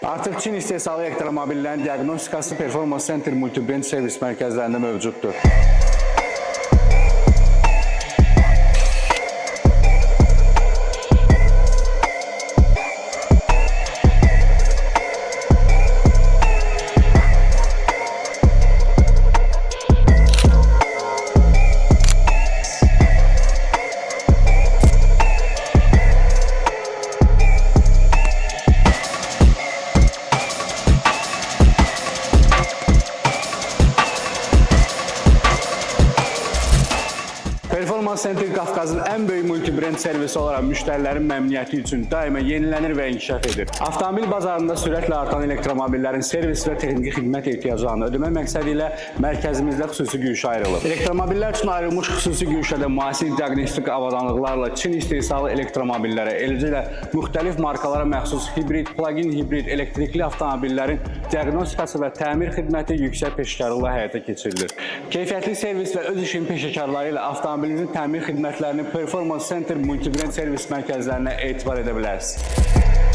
Artıq Çin istehsalı elektromobillərin diaqnostikası Performance Center multibrand servis mərkəzlərində mövcuddur. Performance Center Qafqazın ən böyük multibrand servisi olaraq müştərilərin məmnuniyyəti üçün daima yenilənir və inkişaf edir. Avtomobil bazarında sürətlə artan elektromobillərin servis və texniki xidmət ehtiyaclarını ödəmək məqsədi ilə mərkəzimizdə xüsusi güşə ayrılıb. Elektromobillər üçün ayrılmış xüsusi güşədə müasir diaqnostik avadanlıqlarla Çin istehsalı elektromobillərə, eləcə də müxtəlif markalara məxsus hibrid, plug-in hibrid elektrikli avtomobillərin diaqnostikası və təmir xidməti yüksək peşəkarlıqla həyata keçirilir. Keyfiyyətli servis və öz işin peşəkarları ilə avtomobilinizin təmir xidmətlərini Performance Center multibrand servis mərkəzlərinə etibar edə bilərsiniz.